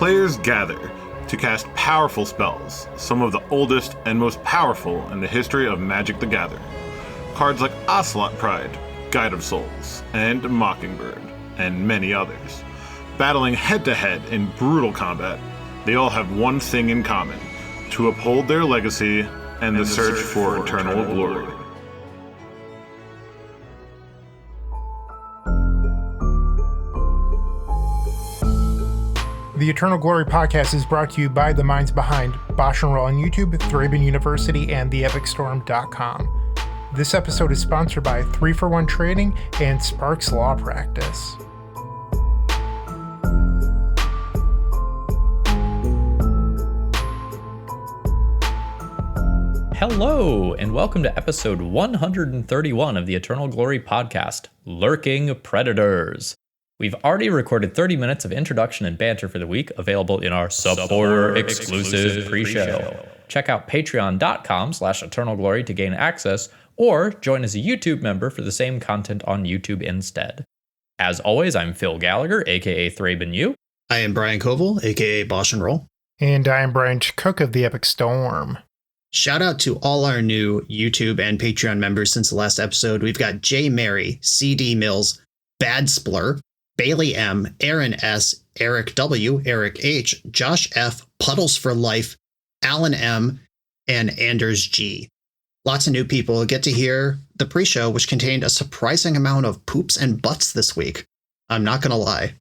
players gather to cast powerful spells, some of the oldest and most powerful in the history of Magic the Gathering. Cards like Ocelot Pride, Guide of Souls, and Mockingbird, and many others. Battling head-to-head in brutal combat, they all have one thing in common: to uphold their legacy and the search for eternal glory. The Eternal Glory podcast is brought to you by the minds behind BoshNRoll on YouTube, ThrabenU University, and theepicstorm.com. This episode is sponsored by 3-for-1 Trading and Sparks Law Practice. Hello, and welcome to episode 131 of the Eternal Glory podcast, Lurking Predators. We've already recorded 30 minutes of introduction and banter for the week, available in our supporter-exclusive pre-show. Check out patreon.com/eternalglory to gain access, or join as a YouTube member for the same content on YouTube instead. As always, I'm Phil Gallagher, aka ThrabenU. I am Brian Coval, aka BoshNRoll. And I am Bryant Cook of the Epic Storm. Shout out to all our new YouTube and Patreon members since the last episode. We've got J. Mary, CD Mills, Bad Splur, Bailey M, Aaron S, Eric W, Eric H, Josh F, Puddles for Life, Alan M, and Anders G. Lots of new people get to hear the pre-show, which contained a surprising amount of poops and butts this week. I'm not gonna lie.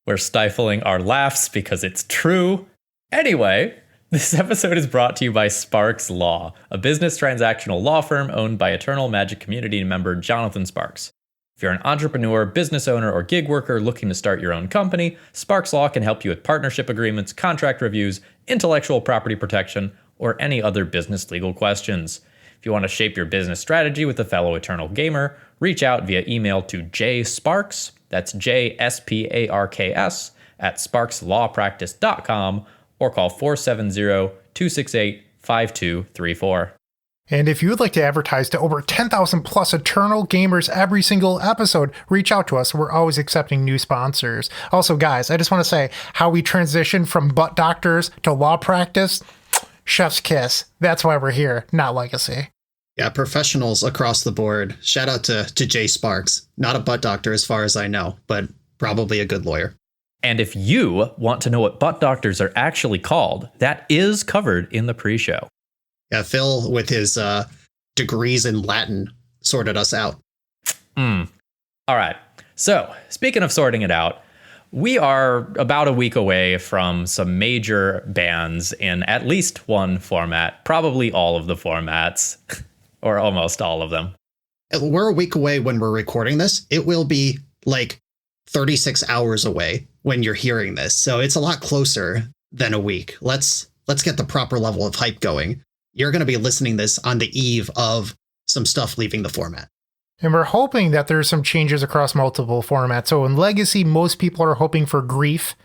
We're stifling our laughs because it's true. Anyway, this episode is brought to you by Sparks Law, a business transactional law firm owned by Eternal Magic community member Jonathan Sparks. If you're an entrepreneur, business owner, or gig worker looking to start your own company, Sparks Law can help you with partnership agreements, contract reviews, intellectual property protection, or any other business legal questions. If you want to shape your business strategy with a fellow Eternal gamer, reach out via email to jsparks, that's JSPARKS, at sparkslawpractice.com, or call 470-268-5234. And if you would like to advertise to over 10,000 plus Eternal gamers every single episode, reach out to us. We're always accepting new sponsors. Also, guys, I just want to say how we transitioned from butt doctors to law practice. Chef's kiss. That's why we're here, not legacy. Yeah, professionals across the board. Shout out to Jay Sparks. Not a butt doctor as far as I know, but probably a good lawyer. And if you want to know what butt doctors are actually called, that is covered in the pre-show. Yeah, Phil, with his degrees in Latin, sorted us out. All right. So, speaking of sorting it out, we are about a week away from some major bans in at least one format, probably all of the formats, or almost all of them. We're a week away when we're recording this. It will be like 36 hours away when you're hearing this. So it's a lot closer than a week. Let's get the proper level of hype going. You're going to be listening this on the eve of some stuff leaving the format. And we're hoping that there's some changes across multiple formats. So in Legacy, most people are hoping for Grief.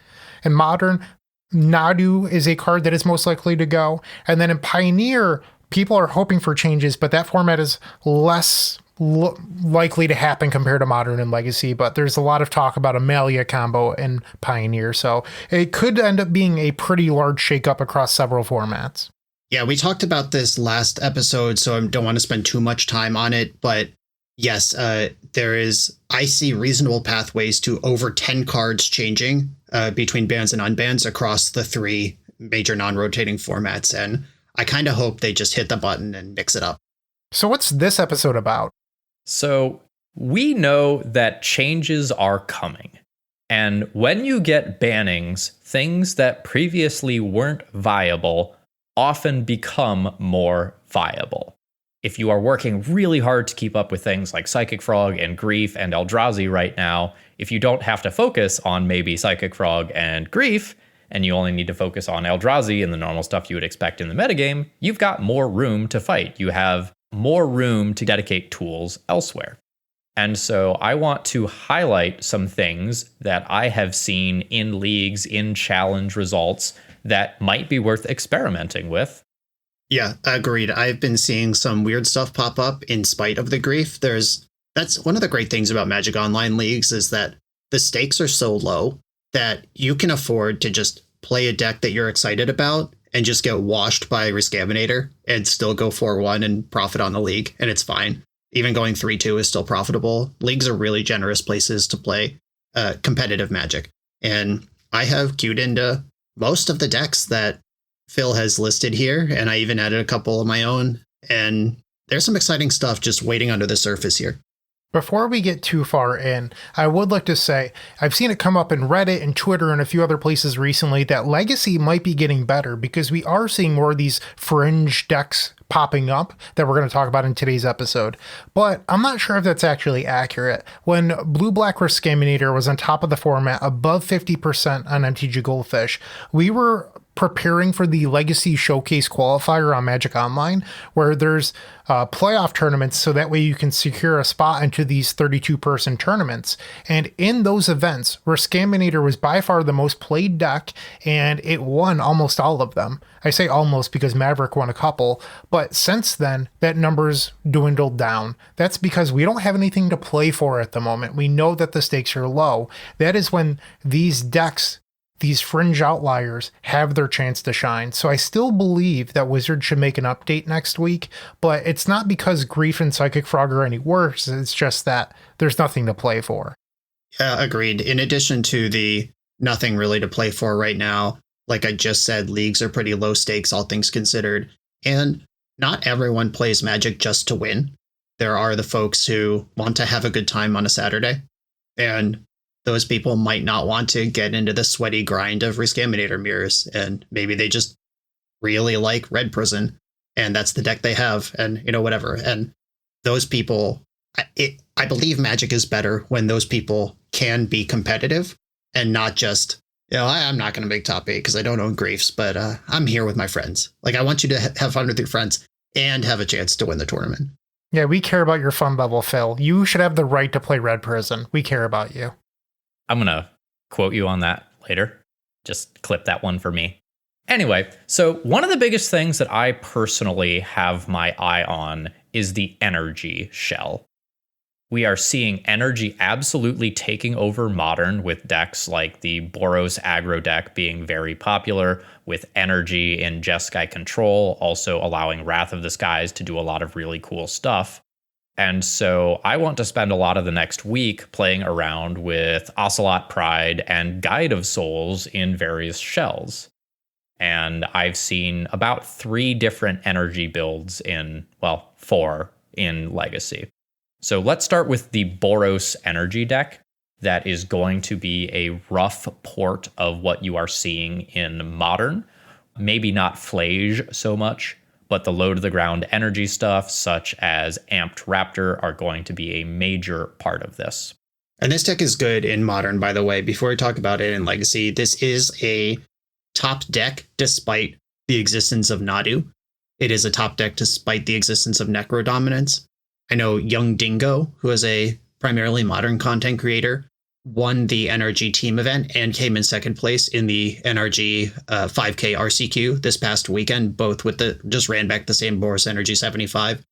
In Modern, Nadu is a card that is most likely to go. And then in Pioneer, people are hoping for changes, but that format is less likely to happen compared to Modern and Legacy. But there's a lot of talk about a Malia combo in Pioneer. So it could end up being a pretty large shakeup across several formats. Yeah, we talked about this last episode, so I don't want to spend too much time on it. But yes, I see reasonable pathways to over 10 cards changing between bans and unbans across the three major non-rotating formats. And I kind of hope they just hit the button and mix it up. So what's this episode about? So we know that changes are coming. And when you get bannings, things that previously weren't viable often become more viable. If you are working really hard to keep up with things like Psychic Frog and Grief and Eldrazi right now, if you don't have to focus on maybe Psychic Frog and Grief, and you only need to focus on Eldrazi and the normal stuff you would expect in the metagame, you've got more room to fight. You have more room to dedicate tools elsewhere. And so I want to highlight some things that I have seen in leagues, in challenge results, that might be worth experimenting with. Yeah, agreed. I've been seeing some weird stuff pop up in spite of the Grief. That's one of the great things about Magic Online leagues is that the stakes are so low that you can afford to just play a deck that you're excited about and just get washed by Rescaminator and still go 4-1 and profit on the league, and it's fine. Even going 3-2 is still profitable. Leagues are really generous places to play competitive Magic. And I have queued into most of the decks that Phil has listed here, and I even added a couple of my own. And there's some exciting stuff just waiting under the surface here. Before we get too far in, I would like to say, I've seen it come up in Reddit and Twitter and a few other places recently that Legacy might be getting better because we are seeing more of these fringe decks popping up that we're going to talk about in today's episode. But I'm not sure if that's actually accurate. When Blue-Black Rescaminator was on top of the format, above 50% on MTG Goldfish, we were preparing for the Legacy Showcase qualifier on Magic Online, where there's playoff tournaments so that way you can secure a spot into these 32-person tournaments. And in those events, Rescaminator was by far the most played deck, and it won almost all of them. I say almost because Maverick won a couple, but since then, that number's dwindled down. That's because we don't have anything to play for at the moment. We know that the stakes are low. That is when these decks, these fringe outliers, have their chance to shine. So I still believe that Wizards should make an update next week, but it's not because Grief and Psychic Frog are any worse. It's just that there's nothing to play for. Yeah, agreed. In addition to the nothing really to play for right now, like I just said, leagues are pretty low stakes, all things considered. And not everyone plays Magic just to win. There are the folks who want to have a good time on a Saturday. And those people might not want to get into the sweaty grind of Rescaminator mirrors, and maybe they just really like Red Prison, and that's the deck they have, and whatever. And those people, I believe Magic is better when those people can be competitive and not just, I'm not going to make top 8 because I don't own Griefs, but I'm here with my friends. Like, I want you to have fun with your friends and have a chance to win the tournament. Yeah, we care about your fun level, Phil. You should have the right to play Red Prison. We care about you. I'm going to quote you on that later. Just clip that one for me. Anyway, so one of the biggest things that I personally have my eye on is the energy shell. We are seeing energy absolutely taking over Modern, with decks like the Boros aggro deck being very popular, with energy in Jeskai control also allowing Wrath of the Skies to do a lot of really cool stuff. And so I want to spend a lot of the next week playing around with Ocelot Pride and Guide of Souls in various shells. And I've seen about 3 different energy builds in, 4 in Legacy. So let's start with the Boros energy deck. That is going to be a rough port of what you are seeing in Modern. Maybe not Flage so much, but the low to the ground energy stuff, such as Amped Raptor, are going to be a major part of this. And this deck is good in Modern, by the way. Before we talk about it in Legacy, this is a top deck despite the existence of Nadu. It is a top deck despite the existence of Necro Dominance. I know Young Dingo, who is a primarily Modern content creator, won the NRG team event and came in second place in the NRG 5K RCQ this past weekend, both with just ran back the same Boros Energy 75.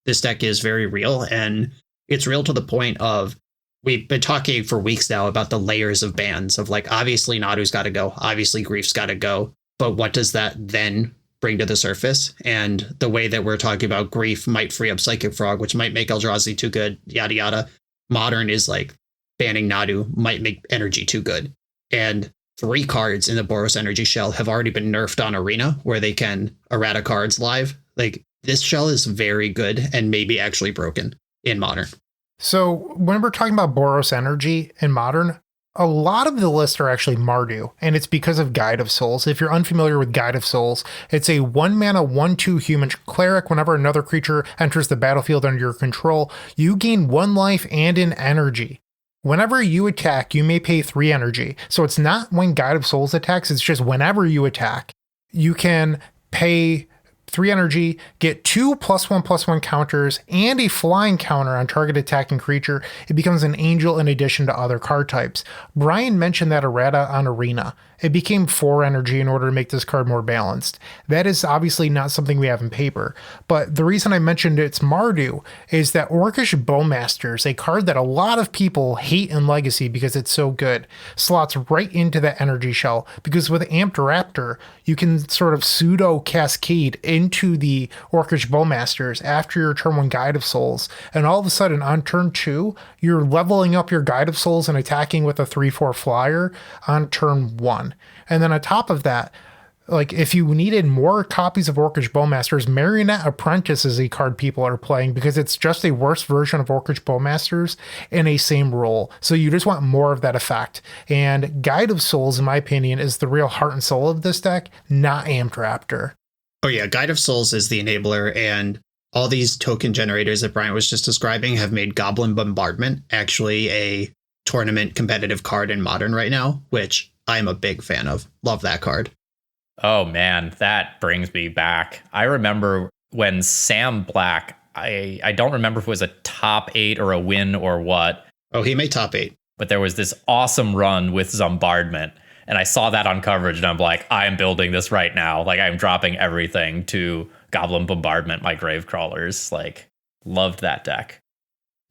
This deck is very real, and it's real to the point of, we've been talking for weeks now about the layers of bans of, like, obviously Nadu's got to go, obviously Grief's got to go, but what does that then bring to the surface? And the way that we're talking about Grief might free up Psychic Frog, which might make Eldrazi too good, yada yada. Modern is like, banning Nadu might make energy too good. And 3 cards in the Boros Energy shell have already been nerfed on Arena, where they can errata cards live. Like, this shell is very good and maybe actually broken in Modern. So when we're talking about Boros Energy in Modern, a lot of the lists are actually Mardu, and it's because of Guide of Souls. If you're unfamiliar with Guide of Souls, it's a 1-mana 1/2 human cleric. Whenever another creature enters the battlefield under your control, you gain 1 life and an energy. Whenever you attack, you may pay 3 energy. So it's not when Guide of Souls attacks, it's just whenever you attack, you can pay 3 energy, get 2 +1/+1 counters, and a flying counter on target attacking creature. It becomes an angel in addition to other card types. Brian mentioned that errata on Arena. It became 4 energy in order to make this card more balanced. That is obviously not something we have in paper, but the reason I mentioned it's Mardu is that Orcish Bowmasters, a card that a lot of people hate in Legacy because it's so good, slots right into that energy shell, because with Amped Raptor, you can sort of pseudo cascade into the Orcish Bowmasters after your turn 1 Guide of Souls, and all of a sudden on turn 2, you're leveling up your Guide of Souls and attacking with a 3/4 flyer on turn 1. And then on top of that, like if you needed more copies of Orcish Bowmasters, Marionette Apprentice is a card people are playing because it's just a worse version of Orcish Bowmasters in a same role. So you just want more of that effect. And Guide of Souls, in my opinion, is the real heart and soul of this deck, not Amped Raptor. Oh yeah, Guide of Souls is the enabler, and all these token generators that Brian was just describing have made Goblin Bombardment actually a tournament competitive card in Modern right now, which I'm a big fan of. Love that card. Oh man, that brings me back. I remember when Sam Black, I don't remember if it was a top 8 or a win or what. Oh, he made top 8. But there was this awesome run with Zombardment. And I saw that on coverage and I'm like, I'm building this right now. Like I'm dropping everything to Goblin Bombardment, my grave crawlers. Like, loved that deck.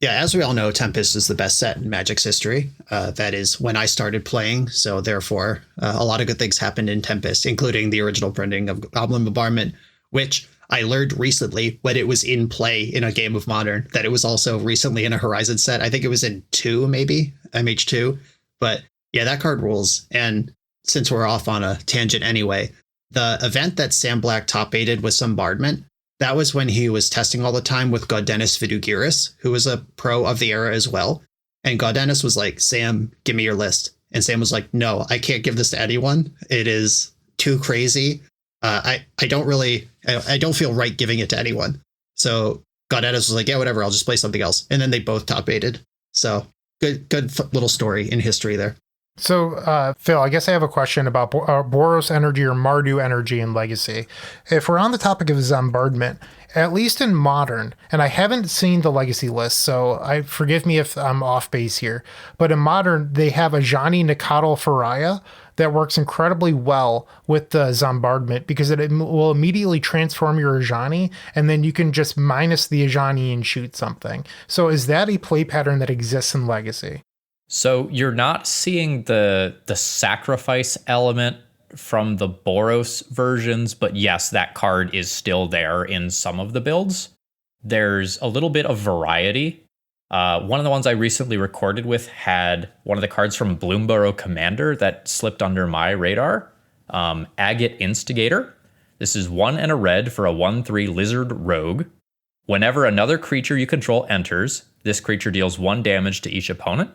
Yeah, as we all know, Tempest is the best set in Magic's history. That is when I started playing, so therefore a lot of good things happened in Tempest, including the original printing of Goblin Bombardment, which I learned recently when it was in play in a game of Modern, that it was also recently in a Horizon set. I think it was in 2, maybe, MH2. But yeah, that card rules. And since we're off on a tangent anyway, the event that Sam Black top-8'd was Bombardment. That was when he was testing all the time with Gaudenus Vidugiris, who was a pro of the era as well. And Gaudenus was like, Sam, give me your list. And Sam was like, no, I can't give this to anyone. It is too crazy. I don't feel right giving it to anyone. So Gaudenus was like, yeah, whatever, I'll just play something else. And then they both top-8'd. So good little story in history there. So, Phil, I guess I have a question about Boros energy or Mardu energy in Legacy. If we're on the topic of Zombardment, at least in Modern, and I haven't seen the Legacy list, so forgive me if I'm off base here, but in Modern, they have a Ajani Nikatl Faraya that works incredibly well with the Zombardment because it will immediately transform your Ajani, and then you can just minus the Ajani and shoot something. So is that a play pattern that exists in Legacy? So you're not seeing the sacrifice element from the Boros versions, but yes, that card is still there in some of the builds. There's a little bit of variety. One of the ones I recently recorded with had one of the cards from Bloomborough Commander that slipped under my radar, Agate Instigator. This is 1 and a red for a 1/3 lizard rogue. Whenever another creature you control enters, this creature deals 1 damage to each opponent.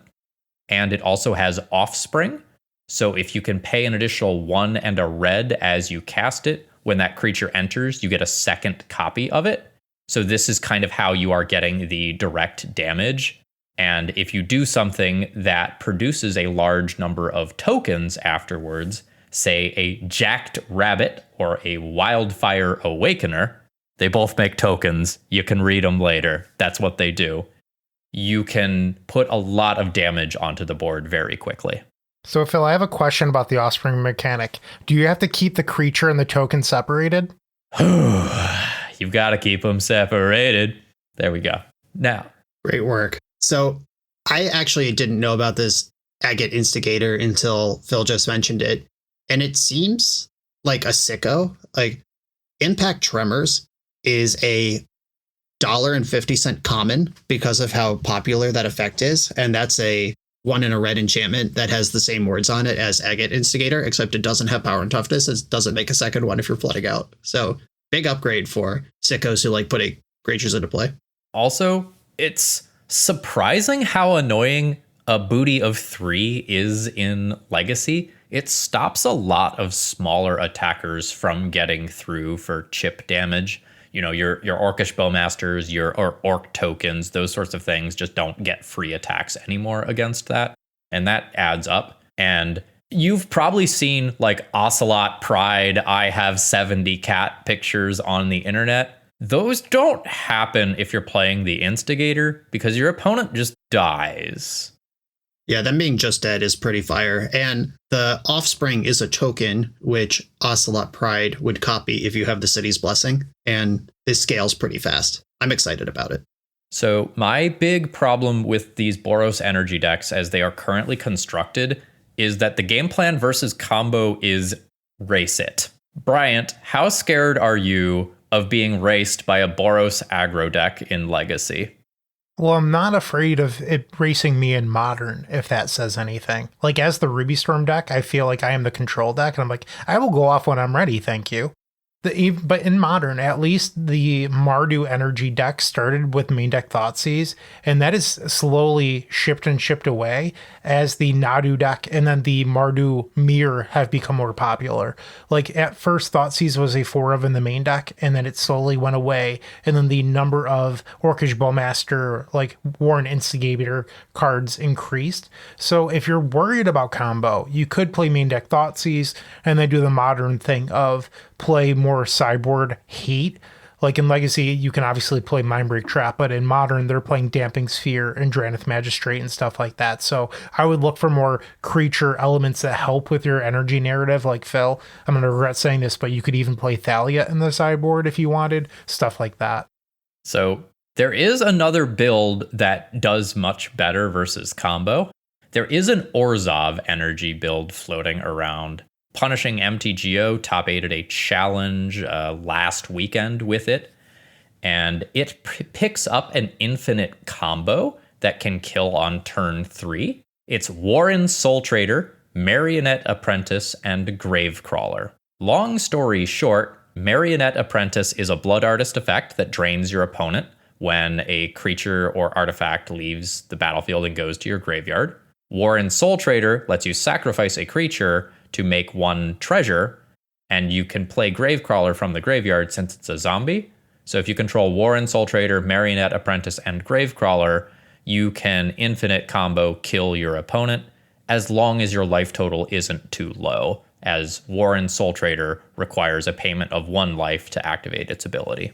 And it also has Offspring. So if you can pay an additional 1 and a red as you cast it, when that creature enters, you get a second copy of it. So this is kind of how you are getting the direct damage. And if you do something that produces a large number of tokens afterwards, say a Jacked Rabbit or a Wildfire Awakener, they both make tokens. You can read them later. That's what they do. You can put a lot of damage onto the board very quickly. So, Phil, I have a question about the Offspring mechanic. Do you have to keep the creature and the token separated? You've got to keep them separated. There we go. Now. Great work. So I actually didn't know about this Agate Instigator until Phil just mentioned it. And it seems like a sicko. Like, Impact Tremors is a $1.50 common because of how popular that effect is. And that's a 1 in a red enchantment that has the same words on it as Agate Instigator, except it doesn't have power and toughness. It doesn't make a second one if you're flooding out. So big upgrade for sickos who like putting creatures into play. Also, it's surprising how annoying a booty of 3 is in Legacy. It stops a lot of smaller attackers from getting through for chip damage. You know, your Orcish Bowmasters, your Orc tokens, those sorts of things just don't get free attacks anymore against that. And that adds up. And You've probably seen like Ocelot Pride, I have 70 cat pictures on the internet. Those don't happen if you're playing the instigator because your opponent just dies. Yeah, them being just dead is pretty fire. And the offspring is a token, which Ocelot Pride would copy if you have the city's blessing. And this scales pretty fast. I'm excited about it. So my big problem with these Boros energy decks as they are currently constructed is that the game plan versus combo is race it. Bryant, how scared are you of being raced by a Boros aggro deck in Legacy? Well, I'm not afraid of it racing me in Modern, if that says anything. Like, as the Ruby Storm deck, I feel like I am the control deck, and I'm like, I will go off when I'm ready, thank you. But in Modern, at least the Mardu energy deck started with main deck Thoughtseize, and that is slowly shipped away as the Nadu deck and then the Mardu Mirror have become more popular. Like, at first, Thoughtseize was a 4 of in the main deck, and then it slowly went away, and then the number of Orcish Bowmaster, like Warren Instigator cards increased. So if you're worried about combo, you could play main deck Thoughtseize and then do the Modern thing of play more sideboard hate. Like in Legacy, you can obviously play Mindbreak Trap, but in Modern, they're playing Damping Sphere and Drannith Magistrate and stuff like that. So I would look for more creature elements that help with your energy narrative, like Phil. I'm going to regret saying this, but you could even play Thalia in the sideboard if you wanted, stuff like that. So there is another build that does much better versus combo. There is an Orzhov energy build floating around. Punishing MTGO top 8 at a challenge last weekend with it. And it picks up an infinite combo that can kill on turn 3. It's Warren Soul Trader, Marionette Apprentice, and Gravecrawler. Long story short, Marionette Apprentice is a Blood Artist effect that drains your opponent when a creature or artifact leaves the battlefield and goes to your graveyard. Warren Soul Trader lets you sacrifice a creature to make 1 treasure, and you can play Gravecrawler from the graveyard since it's a zombie. So if you control Warren Soul Trader, Marionette Apprentice, and Gravecrawler, you can infinite combo kill your opponent as long as your life total isn't too low, as Warren Soul Trader requires a payment of 1 life to activate its ability.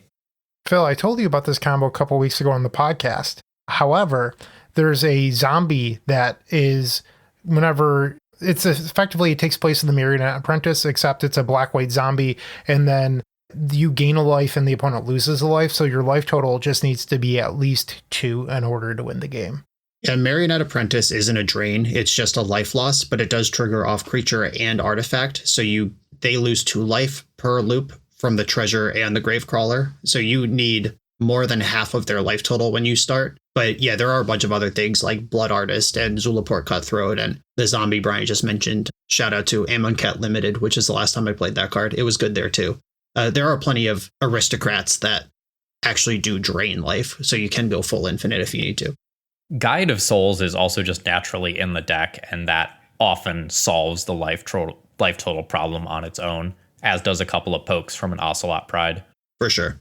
Phil, I told you about this combo a couple weeks ago on the podcast. However, there's a zombie that is whenever it's effectively, it takes place in the Marionette Apprentice, except it's a black-white zombie, and then you gain a life and the opponent loses a life, so your life total just needs to be at least 2 in order to win the game. Yeah, Marionette Apprentice isn't a drain, it's just a life loss, but it does trigger off creature and artifact, so they lose 2 life per loop from the treasure and the Gravecrawler, so you need more than half of their life total when you start. But yeah, there are a bunch of other things like Blood Artist and Zulaport Cutthroat and the zombie Brian just mentioned. Shout out to Amonkhet Limited, which is the last time I played that card. It was good there too. There are plenty of aristocrats that actually do drain life, so you can go full infinite if you need to. Guide of Souls is also just naturally in the deck, and that often solves the life total problem on its own, as does a couple of pokes from an Ocelot Pride. For sure.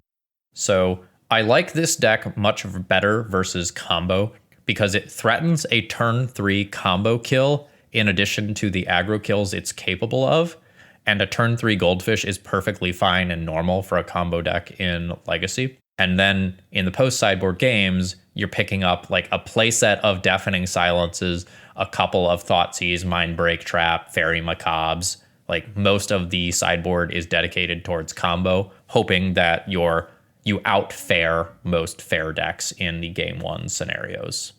So I like this deck much better versus combo because it threatens a turn 3 combo kill in addition to the aggro kills it's capable of. And a turn 3 Goldfish is perfectly fine and normal for a combo deck in Legacy. And then in the post-sideboard games, you're picking up like a playset of Deafening Silences, a couple of Thoughtseize, Mindbreak Trap, Fairy Macabres. Like most of the sideboard is dedicated towards combo, hoping that you outfare most fair decks in the game 1 scenarios.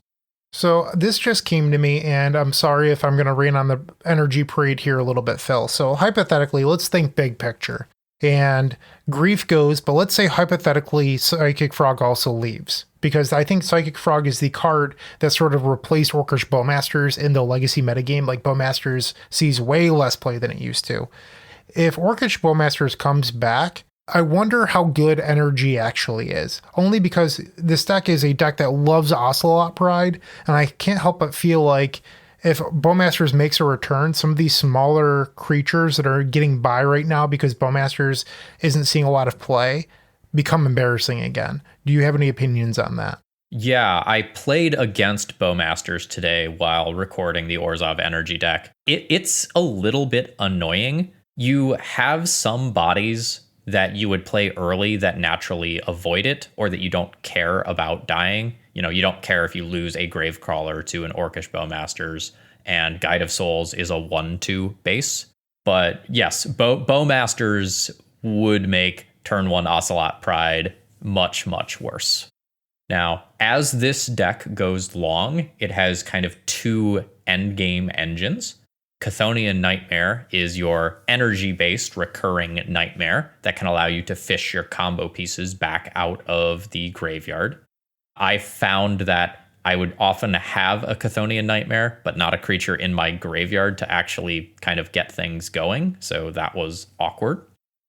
So this just came to me, and I'm sorry if I'm going to rain on the energy parade here a little bit, Phil. So hypothetically, let's think big picture. And Grief goes, but let's say hypothetically Psychic Frog also leaves. Because I think Psychic Frog is the card that sort of replaced Orcish Bowmasters in the Legacy metagame. Like, Bowmasters sees way less play than it used to. If Orcish Bowmasters comes back, I wonder how good energy actually is. Only because this deck is a deck that loves Ocelot Pride, and I can't help but feel like if Bowmasters makes a return, some of these smaller creatures that are getting by right now because Bowmasters isn't seeing a lot of play become embarrassing again. Do you have any opinions on that? Yeah, I played against Bowmasters today while recording the Orzhov energy deck. It's a little bit annoying. You have some bodies that you would play early that naturally avoid it, or that you don't care about dying. You know, you don't care if you lose a Gravecrawler to an Orcish Bowmasters, and Guide of Souls is a 1/2 base. But yes, Bowmasters would make turn 1 Ocelot Pride much, much worse. Now, as this deck goes long, it has kind of 2 endgame engines. Chthonian Nightmare is your energy-based recurring nightmare that can allow you to fish your combo pieces back out of the graveyard. I found that I would often have a Chthonian Nightmare, but not a creature in my graveyard to actually kind of get things going, so that was awkward.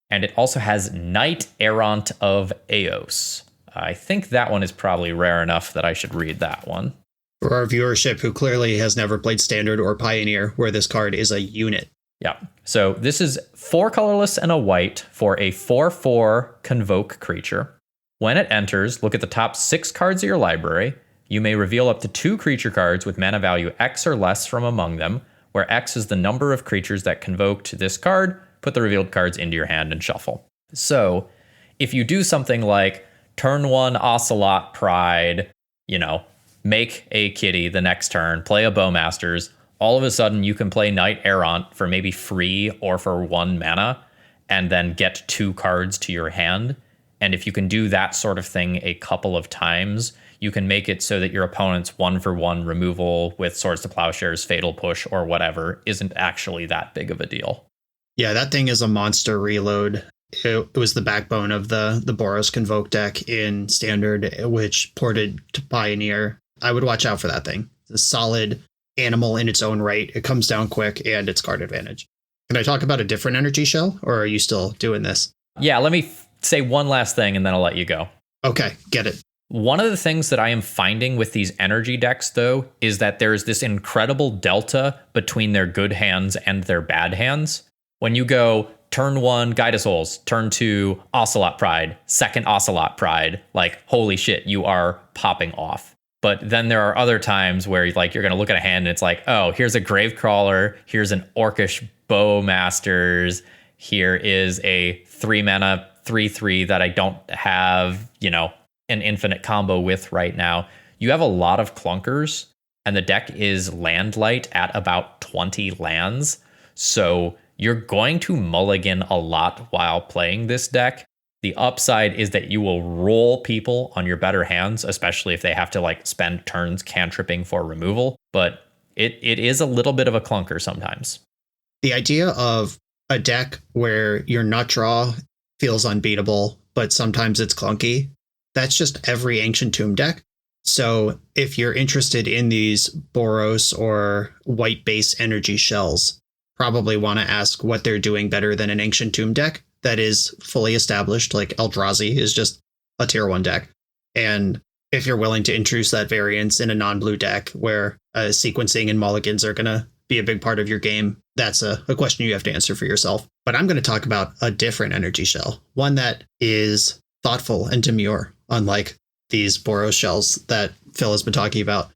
And it also has Knight Errant of Eos. I think that one is probably rare enough that I should read that one. For our viewership who clearly has never played Standard or Pioneer, where this card is a unit. Yeah. So this is 4 colorless and a white for a 4/4 Convoke creature. When it enters, look at the top 6 cards of your library. You may reveal up to 2 creature cards with mana value X or less from among them, where X is the number of creatures that convoked this card. Put the revealed cards into your hand and shuffle. So if you do something like turn 1 Ocelot Pride, make a kitty the next turn, play a Bowmasters, all of a sudden you can play Knight Errant for maybe free or for 1 mana, and then get 2 cards to your hand. And if you can do that sort of thing a couple of times, you can make it so that your opponent's 1-for-1 removal with Swords to Plowshares, Fatal Push, or whatever isn't actually that big of a deal. Yeah, that thing is a monster reload. It was the backbone of the Boros Convoke deck in Standard, which ported to Pioneer. I would watch out for that thing. It's a solid animal in its own right. It comes down quick, and it's card advantage. Can I talk about a different energy shell, or are you still doing this? Yeah, let me say one last thing, and then I'll let you go. Okay, get it. One of the things that I am finding with these energy decks, though, is that there's this incredible delta between their good hands and their bad hands. When you go turn 1, Guide of Souls, turn 2, Ocelot Pride, second Ocelot Pride, like, holy shit, you are popping off. But then there are other times where you're going to look at a hand and it's like, oh, here's a Gravecrawler, here's an Orcish Bowmasters, here is a 3-mana 3/3 that I don't have, an infinite combo with right now. You have a lot of clunkers, and the deck is land light at about 20 lands. So you're going to mulligan a lot while playing this deck. The upside is that you will roll people on your better hands, especially if they have to spend turns cantripping for removal. But it is a little bit of a clunker sometimes. The idea of a deck where your nut draw feels unbeatable, but sometimes it's clunky, that's just every Ancient Tomb deck. So if you're interested in these Boros or white base energy shells, probably want to ask what they're doing better than an Ancient Tomb deck that is fully established, like Eldrazi is just a tier 1 deck. And if you're willing to introduce that variance in a non-blue deck where sequencing and mulligans are going to be a big part of your game, that's a question you have to answer for yourself. But I'm going to talk about a different energy shell, one that is thoughtful and demure, unlike these Boros shells that Phil has been talking about.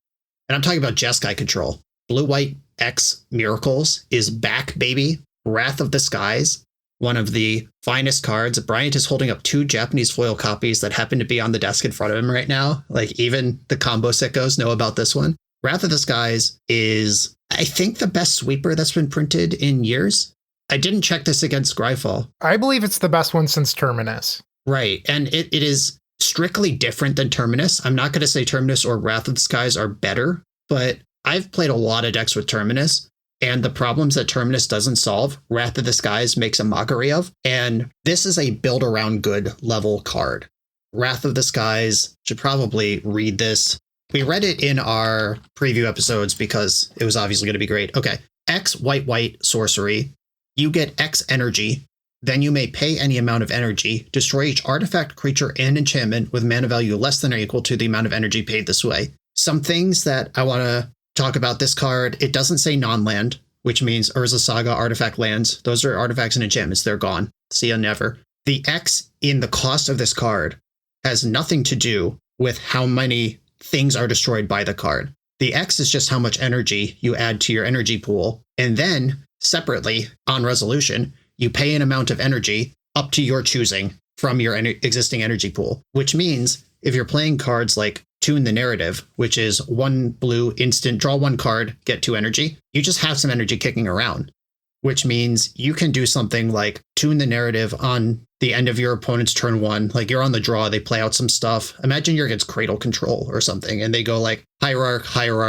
And I'm talking about Jeskai control. Blue-white X Miracles is back, baby. Wrath of the Skies, one of the finest cards. Bryant is holding up 2 Japanese foil copies that happen to be on the desk in front of him right now. Even the combo sickos know about this one. Wrath of the Skies is, I think, the best sweeper that's been printed in years. I didn't check this against Gryfall. I believe it's the best one since Terminus. Right, and it is strictly different than Terminus. I'm not going to say Terminus or Wrath of the Skies are better, but I've played a lot of decks with Terminus, and the problems that Terminus doesn't solve, Wrath of the Skies makes a mockery of, and this is a build around good level card. Wrath of the Skies, should probably read this. We read it in our preview episodes because it was obviously going to be great. Okay, X white sorcery. You get X energy. Then you may pay any amount of energy, destroy each artifact, creature, and enchantment with mana value less than or equal to the amount of energy paid this way. Some things that I want to talk about this card. It doesn't say non-land, which means Urza Saga artifact lands. Those are artifacts and enchantments. They're gone. See ya never. The X in the cost of this card has nothing to do with how many things are destroyed by the card. The X is just how much energy you add to your energy pool. And then separately on resolution, you pay an amount of energy up to your choosing from your existing energy pool, which means if you're playing cards like Tune the Narrative, which is 1 blue instant, draw 1 card, get 2 energy, you just have some energy kicking around, which means you can do something like Tune the Narrative on the end of your opponent's turn 1. Like you're on the draw, they play out some stuff. Imagine you're against Cradle Control or something, and they go like Hierarch,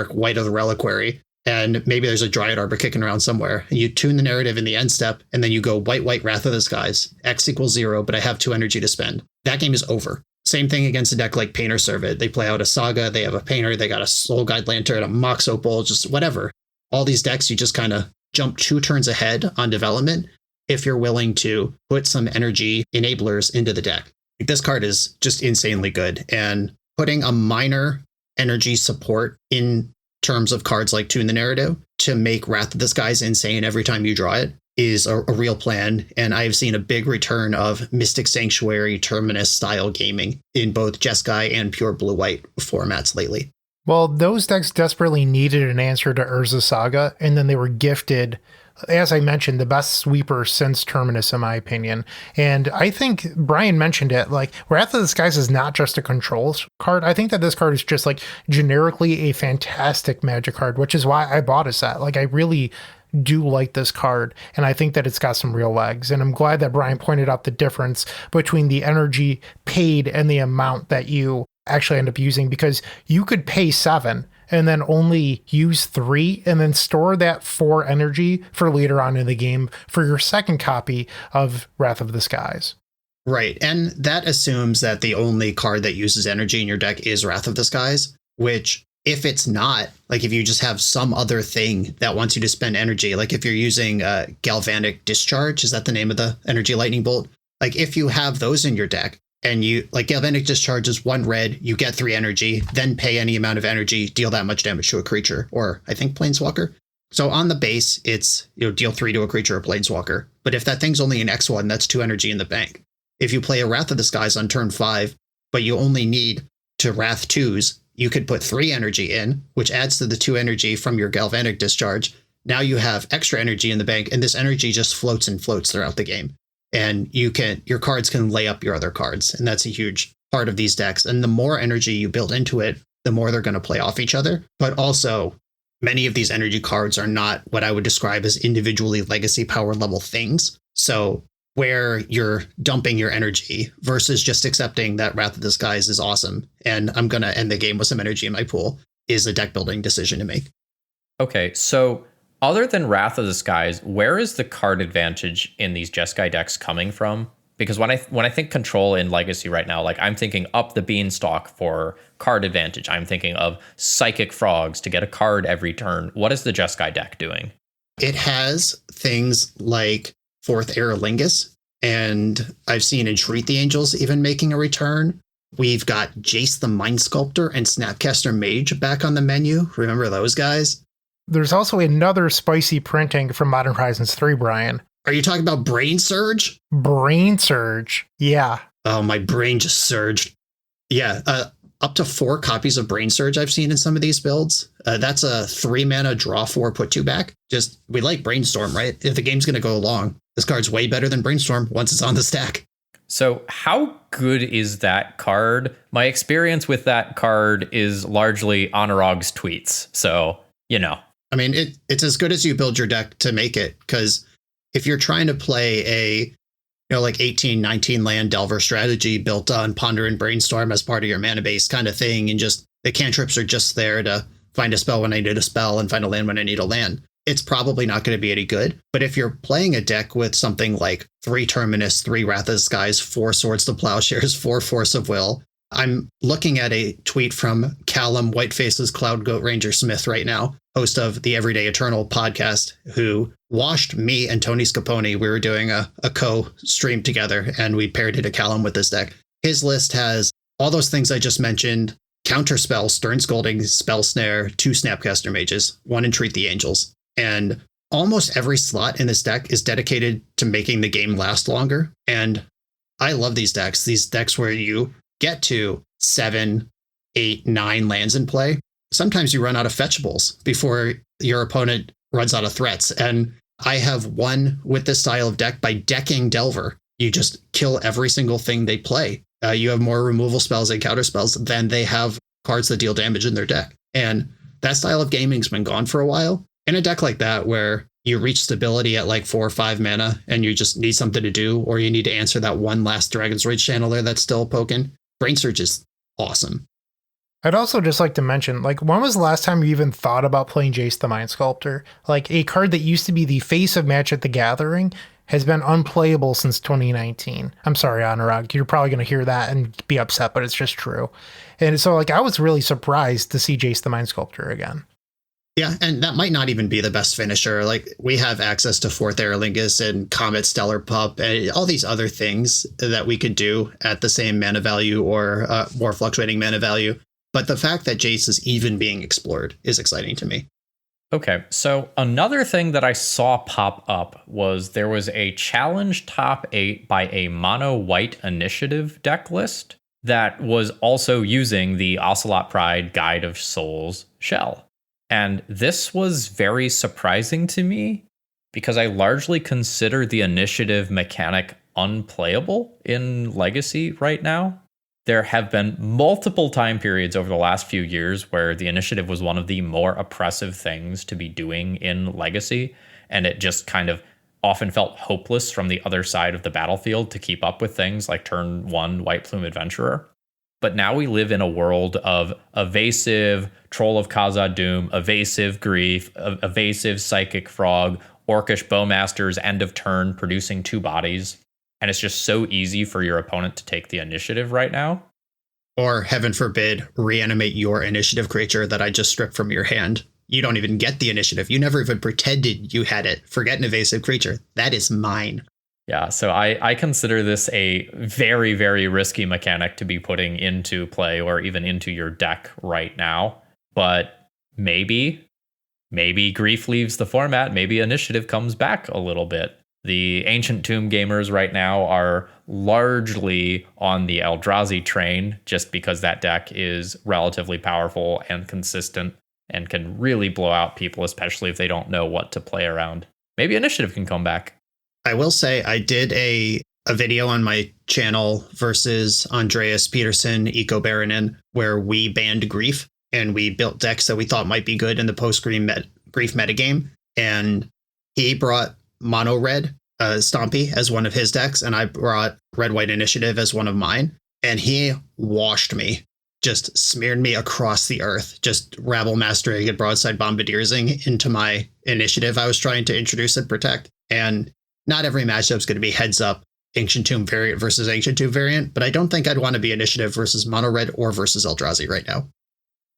White of the Reliquary, and maybe there's a Dryad Arbor kicking around somewhere. And you Tune the Narrative in the end step, and then you go White, Wrath of the Skies, X equals 0, but I have 2 energy to spend. That game is over. Same thing against a deck like Painter Servant. They play out a Saga, they have a Painter, they got a Soul Guide Lantern, a Mox Opal, just whatever. All these decks, you just kind of jump 2 turns ahead on development if you're willing to put some energy enablers into the deck. This card is just insanely good, and putting a minor energy support in terms of cards like Tune the Narrative to make Wrath of the Skies insane every time you draw it is a real plan, and I've seen a big return of Mystic Sanctuary Terminus style gaming in both Jeskai and pure blue-white formats lately. Well, those decks desperately needed an answer to Urza Saga, and then they were gifted, as I mentioned, the best sweeper since Terminus, in my opinion. And I think Brian mentioned it, like, Wrath of the Skies is not just a control card. I think that this card is just, like, generically a fantastic Magic card, which is why I bought a set. Like, I really do like this card, and I think that it's got some real legs. And I'm glad that Brian pointed out the difference between the energy paid and the amount that you actually end up using, because you could pay 7 and then only use 3 and then store that 4 energy for later on in the game for your second copy of Wrath of the Skies. Right. And that assumes that the only card that uses energy in your deck is Wrath of the Skies, which if it's not, like if you just have some other thing that wants you to spend energy, like if you're using Galvanic Discharge, is that the name of the energy lightning bolt? Like if you have those in your deck and you like Galvanic Discharge is 1 red, you get 3 energy, then pay any amount of energy, deal that much damage to a creature, or I think Planeswalker. So on the base, it's, deal 3 to a creature or Planeswalker. But if that thing's only an X1, that's 2 energy in the bank. If you play a Wrath of the Skies on turn 5, but you only need to Wrath 2s, you could put 3 energy in, which adds to the 2 energy from your Galvanic Discharge. Now you have extra energy in the bank, and this energy just floats and floats throughout the game. And your cards can lay up your other cards, and that's a huge part of these decks. And the more energy you build into it, the more they're going to play off each other. But also, many of these energy cards are not what I would describe as individually legacy power level things. So where you're dumping your energy versus just accepting that Wrath of the Skies is awesome and I'm going to end the game with some energy in my pool is a deck building decision to make. Okay, so other than Wrath of the Skies, where is the card advantage in these Jeskai decks coming from? Because when I think control in Legacy right now, like I'm thinking up the beanstalk for card advantage. I'm thinking of Psychic Frogs to get a card every turn. What is the Jeskai deck doing? It has things like Fourth Aerolingus, and I've seen Entreat the Angels even making a return. We've got Jace the Mind Sculptor and Snapcaster Mage back on the menu. Remember those guys? There's also another spicy printing from Modern Horizons 3, Brian. Are you talking about Brain Surge? Brain Surge, yeah. Oh, my brain just surged. Yeah, up to 4 copies of Brain Surge I've seen in some of these builds. That's a 3 mana draw 4, put 2 back. Just, we like Brainstorm, right? If the game's going to go long, this card's way better than Brainstorm once it's on the stack. So how good is that card? My experience with that card is largely Honorog's tweets. So, I mean, it's as good as you build your deck to make it, because if you're trying to play a, like 18, 19 land Delver strategy built on Ponder and Brainstorm as part of your mana base kind of thing, and just the cantrips are just there to find a spell when I need a spell and find a land when I need a land, it's probably not going to be any good. But if you're playing a deck with something like 3 Terminus, 3 Wrath of the Skies, 4 Swords to Plowshares, 4 Force of Will, I'm looking at a tweet from Callum Whiteface's Cloud Goat Ranger Smith right now, host of the Everyday Eternal podcast, who washed me and Tony Scapone. We were doing a co-stream together, and we paired it to Callum with this deck. His list has all those things I just mentioned: Counterspell, Stern Scolding, Spell Snare, 2 Snapcaster Mages, 1 Entreat the Angels. And almost every slot in this deck is dedicated to making the game last longer. And I love these decks where you get to 7, 8, 9 lands in play, sometimes you run out of fetchables before your opponent runs out of threats. And I have won with this style of deck by decking Delver. You just kill every single thing they play. You have more removal spells and counter spells than they have cards that deal damage in their deck. And that style of gaming's been gone for a while. In a deck like that, where you reach stability at like 4 or 5 mana and you just need something to do, or you need to answer that one last Dragon's Rage channeler that's still poking, Brain Surge is awesome. I'd also just like to mention, like, when was the last time you even thought about playing Jace the Mind Sculptor? Like, a card that used to be the face of Magic the Gathering has been unplayable since 2019. I'm sorry, Anurag, you're probably going to hear that and be upset, but it's just true. And so, like, I was really surprised to see Jace the Mind Sculptor again. Yeah, and that might not even be the best finisher. Like, we have access to 4th Aerlingus and Comet Stellar Pup and all these other things that we could do at the same mana value or more fluctuating mana value. But the fact that Jace is even being explored is exciting to me. Okay, so another thing that I saw pop up was there was a challenge top 8 by a mono white initiative deck list that was also using the Ocelot Pride Guide of Souls shell. And this was very surprising to me because I largely consider the initiative mechanic unplayable in Legacy right now. There have been multiple time periods over the last few years where the initiative was one of the more oppressive things to be doing in Legacy, and it just kind of often felt hopeless from the other side of the battlefield to keep up with things like turn 1 White Plume Adventurer. But now we live in a world of evasive Troll of Khazad-dûm, evasive Grief, evasive Psychic Frog, Orcish Bowmaster's End of Turn producing 2 bodies. And it's just so easy for your opponent to take the initiative right now. Or, heaven forbid, reanimate your initiative creature that I just stripped from your hand. You don't even get the initiative. You never even pretended you had it. Forget an evasive creature. That is mine. Yeah, so I consider this a very, very risky mechanic to be putting into play or even into your deck right now. But maybe Grief leaves the format. Maybe initiative comes back a little bit. The Ancient Tomb gamers right now are largely on the Eldrazi train just because that deck is relatively powerful and consistent and can really blow out people, especially if they don't know what to play around. Maybe initiative can come back. I will say I did a video on my channel versus Andreas Peterson, Eco Baronin, where we banned Grief and we built decks that we thought might be good in the post-Grief metagame. And he brought Mono Red Stompy as one of his decks, and I brought Red White Initiative as one of mine. And he washed me, just smeared me across the earth, just rabble mastering and broadside bombardiersing into my initiative I was trying to introduce and protect. And not every matchup is going to be heads up Ancient Tomb variant versus Ancient Tomb variant, but I don't think I'd want to be initiative versus Mono Red or versus Eldrazi right now.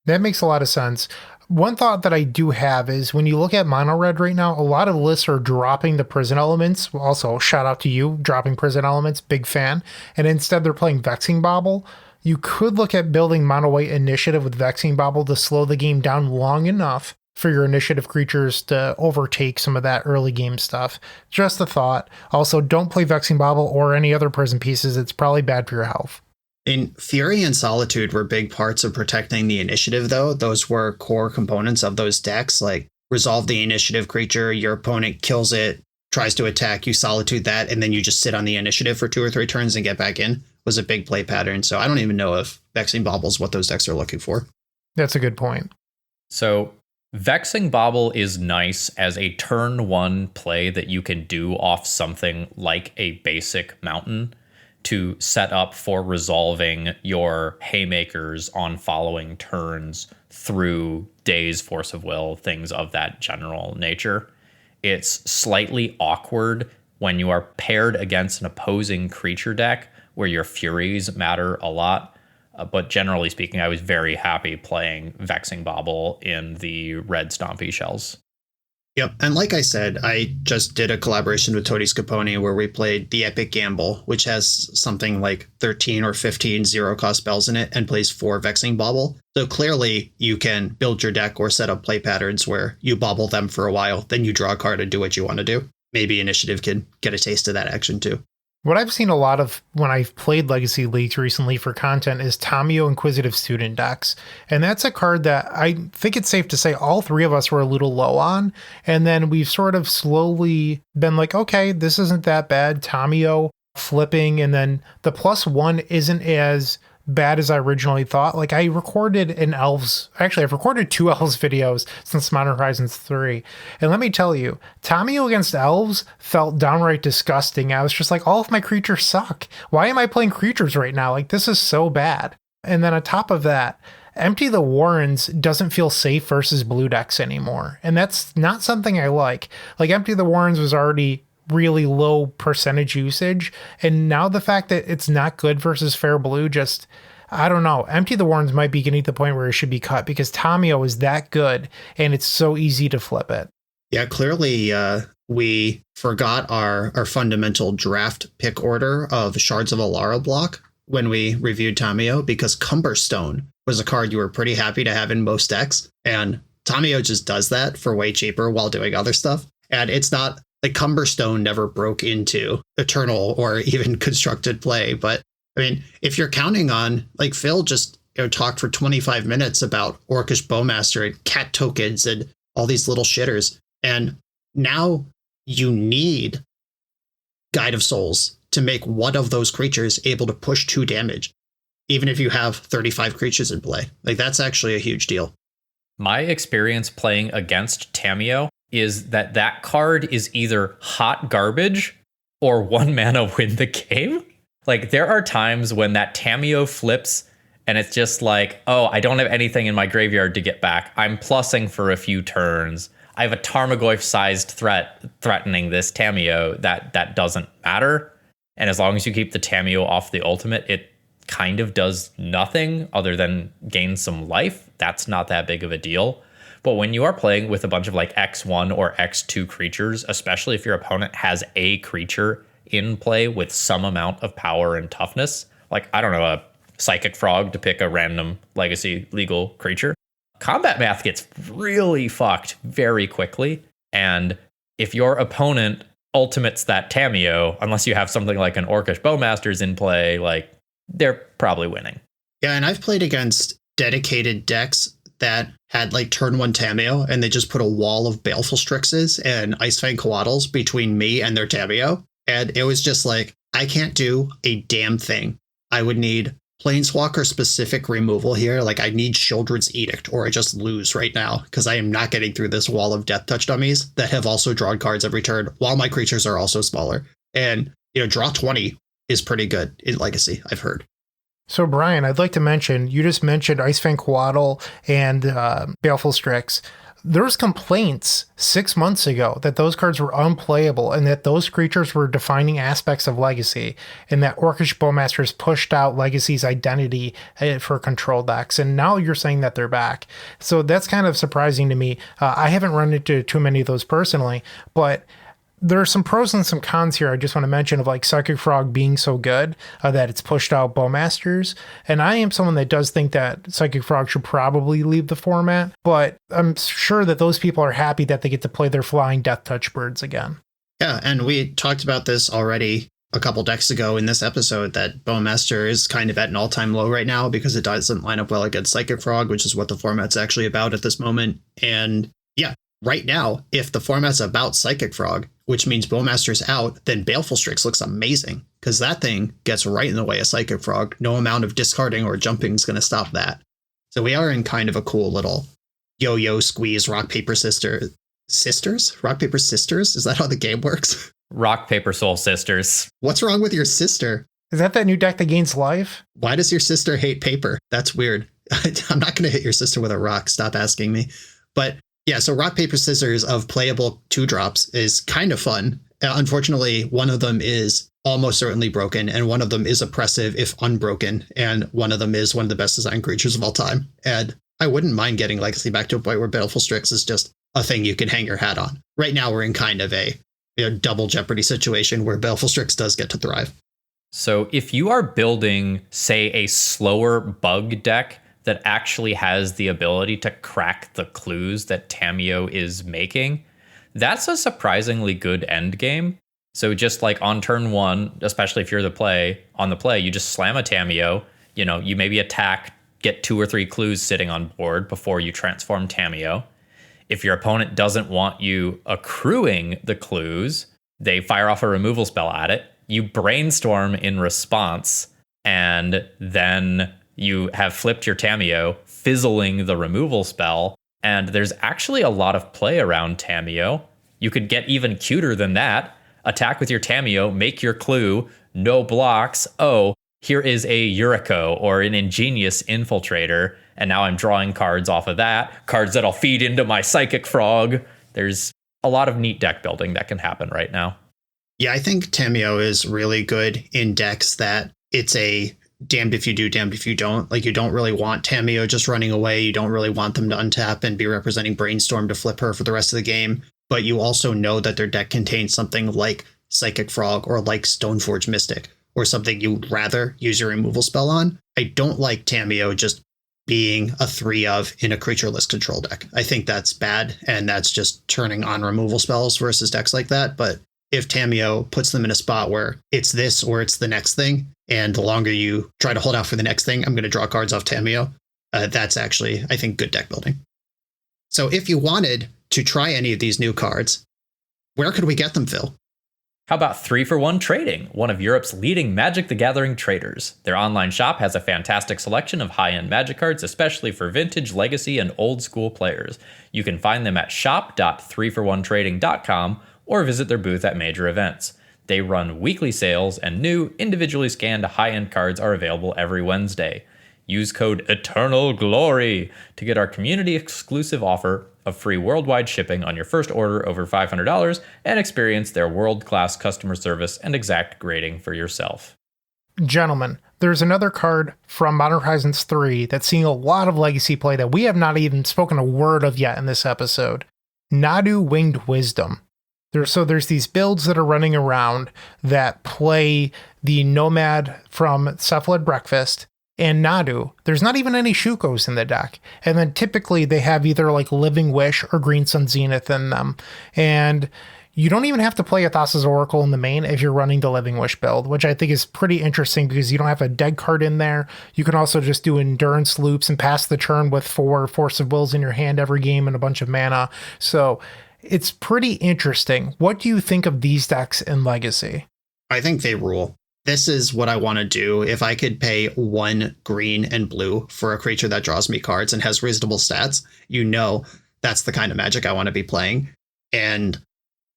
That makes a lot of sense. One thought that I do have is when you look at Mono Red right now, a lot of lists are dropping the prison elements. Also, shout out to you, dropping prison elements, big fan. And instead they're playing Vexing Bauble. You could look at building Mono White Initiative with Vexing Bauble to slow the game down long enough for your initiative creatures to overtake some of that early game stuff. Just a thought. Also, don't play Vexing Bauble or any other prison pieces. It's probably bad for your health. In Fury and Solitude were big parts of protecting the initiative, though. Those were core components of those decks, like resolve the initiative creature, your opponent kills it, tries to attack, you Solitude that, and then you just sit on the initiative for 2 or 3 turns and get back in, was a big play pattern. So I don't even know if Vexing Bauble is what those decks are looking for. That's a good point. So Vexing Bauble is nice as a turn 1 play that you can do off something like a basic mountain to set up for resolving your haymakers on following turns through Daze, Force of Will, things of that general nature. It's slightly awkward when you are paired against an opposing creature deck where your Furies matter a lot. But generally speaking, I was very happy playing Vexing Bauble in the red Stompy shells. Yep. And like I said, I just did a collaboration with Tony Scapone where we played the Epic Gamble, which has something like 13 or 15 zero-cost spells in it and plays 4 Vexing Bauble. So clearly you can build your deck or set up play patterns where you bauble them for a while, then you draw a card and do what you want to do. Maybe Initiative can get a taste of that action too. What I've seen a lot of when I've played Legacy Leagues recently for content is Tamiyo Inquisitive Student decks. And that's a card that I think it's safe to say all three of us were a little low on. And then we've sort of slowly been like, okay, this isn't that bad. Tamiyo flipping, and then the +1 isn't as bad as I originally thought. Like I recorded I've recorded 2 Elves videos since Modern Horizons 3. And let me tell you, Tamiyo against Elves felt downright disgusting. I was just like, all of my creatures suck. Why am I playing creatures right now? Like this is so bad. And then on top of that, Empty the Warrens doesn't feel safe versus blue decks anymore. And that's not something I like. Like Empty the Warrens was already really low percentage usage, and now the fact that it's not good versus fair blue, just I don't know. Empty the Warrens might be getting to the point where it should be cut because Tamiyo is that good and it's so easy to flip it. Yeah, clearly we forgot our fundamental draft pick order of Shards of Alara block when we reviewed Tamiyo, because Cumberstone was a card you were pretty happy to have in most decks, and Tamiyo just does that for way cheaper while doing other stuff. And it's not like Cumberstone never broke into Eternal or even constructed play. But I mean, if you're counting on, like Phil just talked for 25 minutes about Orcish Bowmaster and cat tokens and all these little shitters, and now you need Guide of Souls to make one of those creatures able to push 2 damage, even if you have 35 creatures in play. Like that's actually a huge deal. My experience playing against Tamiyo is that card is either hot garbage or 1 mana win the game. Like there are times when that Tamiyo flips and it's just like, oh, I don't have anything in my graveyard to get back. I'm plussing for a few turns. I have a Tarmogoyf-sized threat threatening this Tamiyo. That doesn't matter. And as long as you keep the Tamiyo off the ultimate, it kind of does nothing other than gain some life. That's not that big of a deal. But when you are playing with a bunch of like X1 or X2 creatures, especially if your opponent has a creature in play with some amount of power and toughness, like, I don't know, a Psychic Frog to pick a random Legacy legal creature, combat math gets really fucked very quickly. And if your opponent ultimates that Tamiyo, unless you have something like an Orcish Bowmasters in play, like they're probably winning. Yeah, and I've played against dedicated decks that had like turn 1 Tamiyo, and they just put a wall of Baleful Strixes and Icefang Coatls between me and their Tamiyo. And it was just like, I can't do a damn thing. I would need Planeswalker specific removal here. Like I need Sheoldred's Edict, or I just lose right now because I am not getting through this wall of Death Touch dummies that have also drawn cards every turn while my creatures are also smaller. And, draw 20 is pretty good in Legacy, I've heard. So, Brian, I'd like to mention, you just mentioned Icefang Coatl and Baleful Strix. There was complaints 6 months ago that those cards were unplayable and that those creatures were defining aspects of Legacy, and that Orcish Bowmasters pushed out Legacy's identity for control decks. And now you're saying that they're back. So that's kind of surprising to me. I haven't run into too many of those personally, but there are some pros and some cons here I just want to mention of like Psychic Frog being so good that it's pushed out Bowmasters. And I am someone that does think that Psychic Frog should probably leave the format, but I'm sure that those people are happy that they get to play their flying Death Touch birds again. Yeah, and we talked about this already a couple decks ago in this episode, that Bowmaster is kind of at an all-time low right now because it doesn't line up well against Psychic Frog, which is what the format's actually about at this moment. And yeah, right now, if the format's about Psychic Frog, which means Bowmaster's out, then Baleful Strix looks amazing, because that thing gets right in the way of Psychic Frog. No amount of discarding or jumping is going to stop that. So we are in kind of a cool little yo-yo squeeze rock, paper, sisters? Rock, paper, sisters? Is that how the game works? Rock, paper, soul sisters. What's wrong with your sister? Is that new deck that gains life? Why does your sister hate paper? That's weird. I'm not going to hit your sister with a rock. Stop asking me. But yeah, so rock, paper, scissors of playable 2-drops is kind of fun. Unfortunately, one of them is almost certainly broken, and one of them is oppressive if unbroken, and one of them is one of the best designed creatures of all time. And I wouldn't mind getting Legacy back to a point where Baleful Strix is just a thing you can hang your hat on. Right now, we're in kind of a double jeopardy situation where Baleful Strix does get to thrive. So if you are building, say, a slower bug deck that actually has the ability to crack the clues that Tamiyo is making, that's a surprisingly good end game. So just like on turn one, especially if you're on the play, you just slam a Tamiyo. You maybe attack, get 2 or 3 clues sitting on board before you transform Tamiyo. If your opponent doesn't want you accruing the clues, they fire off a removal spell at it. You brainstorm in response, and then you have flipped your Tamiyo, fizzling the removal spell. And there's actually a lot of play around Tamiyo. You could get even cuter than that. Attack with your Tamiyo, make your clue, no blocks. Oh, here is a Yuriko or an Ingenious Infiltrator, and now I'm drawing cards off of that, cards that'll feed into my Psychic Frog. There's a lot of neat deck building that can happen right now. Yeah, I think Tamiyo is really good in decks that it's a damned if you do, damned if you don't. Like, you don't really want Tamiyo just running away. You don't really want them to untap and be representing Brainstorm to flip her for the rest of the game. But you also know that their deck contains something like Psychic Frog or like Stoneforge Mystic, or something you'd rather use your removal spell on. I don't like Tamiyo just being a 3 of in a creatureless control deck. I think that's bad, and that's just turning on removal spells versus decks like that. But if Tamiyo puts them in a spot where it's this or it's the next thing, and the longer you try to hold out for the next thing, I'm going to draw cards off Tamiyo, that's actually, I think, good deck building. So if you wanted to try any of these new cards, where could we get them, Phil? How about 3-for-1 Trading, one of Europe's leading Magic the Gathering traders? Their online shop has a fantastic selection of high-end Magic cards, especially for vintage, legacy, and old-school players. You can find them at shop.3for1trading.com or visit their booth at major events. They run weekly sales, and new, individually scanned high-end cards are available every Wednesday. Use code ETERNALGLORY to get our community-exclusive offer of free worldwide shipping on your first order over $500 and experience their world-class customer service and exact grading for yourself. Gentlemen, there's another card from Modern Horizons 3 that's seeing a lot of legacy play that we have not even spoken a word of yet in this episode. Nadu Winged Wisdom. There's these builds that are running around that play the Nomad from Cephalid Breakfast and Nadu. There's not even any Shukos in the deck. And then typically they have either like Living Wish or Green Sun Zenith in them. And you don't even have to play a Thassa's Oracle in the main if you're running the Living Wish build, which I think is pretty interesting because you don't have a dead card in there. You can also just do endurance loops and pass the turn with 4 Force of Wills in your hand every game and a bunch of mana. So it's pretty interesting. What do you think of these decks in Legacy? I think they rule. This is what I want to do. If I could pay 1 green and blue for a creature that draws me cards and has reasonable stats, that's the kind of Magic I want to be playing. And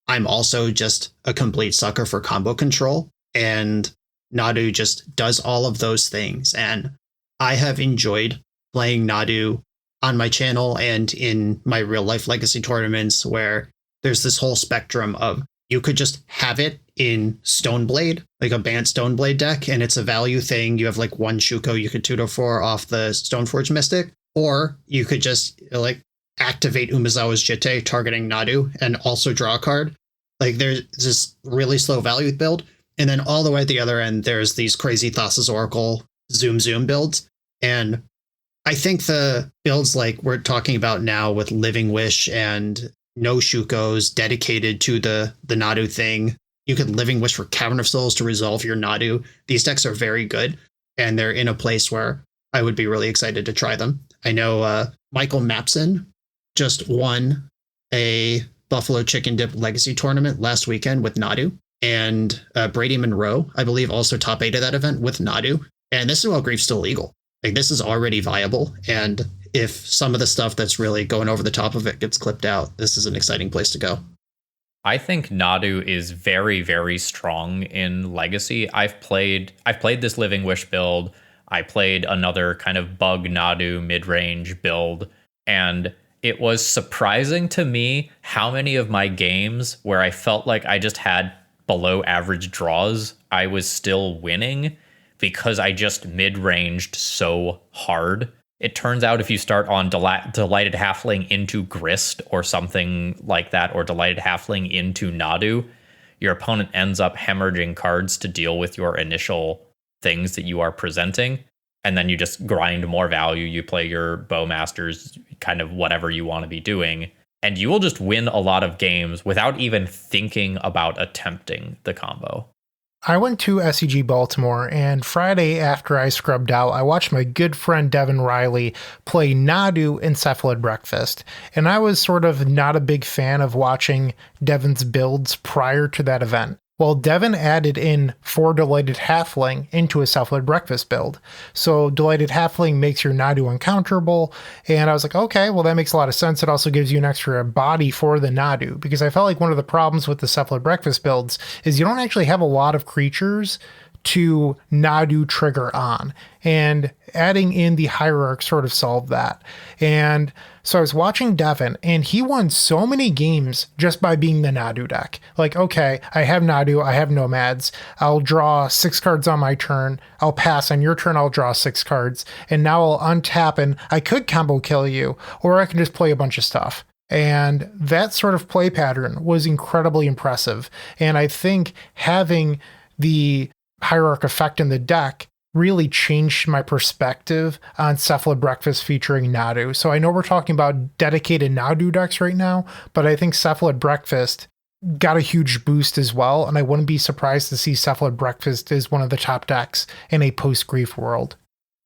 I'm also just a complete sucker for combo control. And Nadu just does all of those things. And I have enjoyed playing Nadu on my channel and in my real life Legacy tournaments, where there's this whole spectrum of you could just have it in Stoneblade, like a banned Stoneblade deck, and it's a value thing. You have like 1 Shuko you could tutor for off the Stoneforge Mystic, or you could just like activate Umezawa's Jitte targeting Nadu and also draw a card. Like there's this really slow value build, and then all the way at the other end, there's these crazy Thassa's Oracle zoom builds. And I think the builds like we're talking about now with Living Wish and no Shukos dedicated to the Nadu thing. You could Living Wish for Cavern of Souls to resolve your Nadu. These decks are very good, and they're in a place where I would be really excited to try them. I know Michael Mapson just won a Buffalo Chicken Dip Legacy tournament last weekend with Nadu, and Brady Monroe, I believe, also top 8 of that event with Nadu. And this is while Grief's still legal. Like, this is already viable, and if some of the stuff that's really going over the top of it gets clipped out, this is an exciting place to go. I think Nadu is very, very strong in Legacy. I've played this Living Wish build. I played another kind of bug Nadu mid-range build, and it was surprising to me how many of my games where I felt like I just had below average draws, I was still winning because I just mid-ranged so hard. It turns out if you start on Delighted Halfling into Grist or something like that, or Delighted Halfling into Nadu, your opponent ends up hemorrhaging cards to deal with your initial things that you are presenting. And then you just grind more value. You play your Bowmasters, kind of whatever you want to be doing. and you will just win a lot of games without even thinking about attempting the combo. I went to SEG Baltimore, and Friday after I scrubbed out, I watched my good friend Devin Riley play Nadu in Cephalid Breakfast, and I was sort of not a big fan of watching Devin's builds prior to that event. Well, Devin added in 4 Delighted Halfling into a Cephalid Breakfast build. So Delighted Halfling makes your Nadu uncounterable, and I was like, okay, well that makes a lot of sense. It also gives you an extra body for the Nadu, because I felt like one of the problems with the Cephalid Breakfast builds is you don't actually have a lot of creatures to Nadu trigger on, and adding in the Hierarch sort of solved that. And so I was watching Devin, and he won so many games just by being the Nadu deck. Like, okay, I have Nadu, I have Nomads, I'll draw 6 cards on my turn, I'll pass on your turn, I'll draw 6 cards, and now I'll untap and I could combo kill you, or I can just play a bunch of stuff. And that sort of play pattern was incredibly impressive. And I think having the Hierarch effect in the deck really changed my perspective on Cephalid Breakfast featuring Nadu. So I know we're talking about dedicated Nadu decks right now, but I think Cephalid Breakfast got a huge boost as well, and I wouldn't be surprised to see Cephalid Breakfast as one of the top decks in a post-grief world.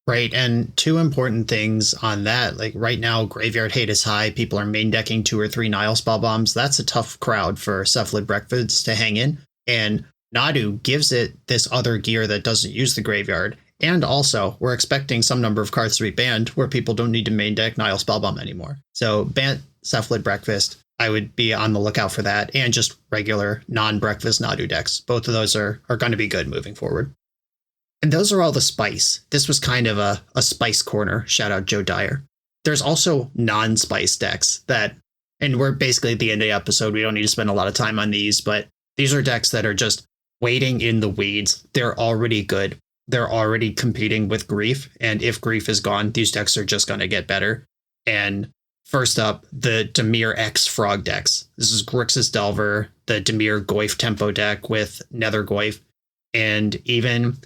Right, and 2 important things on that. Like right now, graveyard hate is high. People are main decking 2 or 3 Nile Spell Bombs. That's a tough crowd for Cephalid Breakfast to hang in. And Nadu gives it this other gear that doesn't use the graveyard. And also, we're expecting some number of cards to be banned where people don't need to main deck Nile Spellbomb anymore. So ban Cephalid Breakfast. I would be on the lookout for that, and just regular non-breakfast Nadu decks. Both of those are going to be good moving forward. And those are all the spice. This was kind of a spice corner. Shout out Joe Dyer. There's also non-spice decks that, and we're basically at the end of the episode. We don't need to spend a lot of time on these, but these are decks that are just waiting in the weeds. They're already good. They're already competing with Grief. And if Grief is gone, these decks are just going to get better. And first up, the Dimir X Frog decks. This is Grixis Delver, the Dimir Goyf Tempo deck with Nether Goyf. And even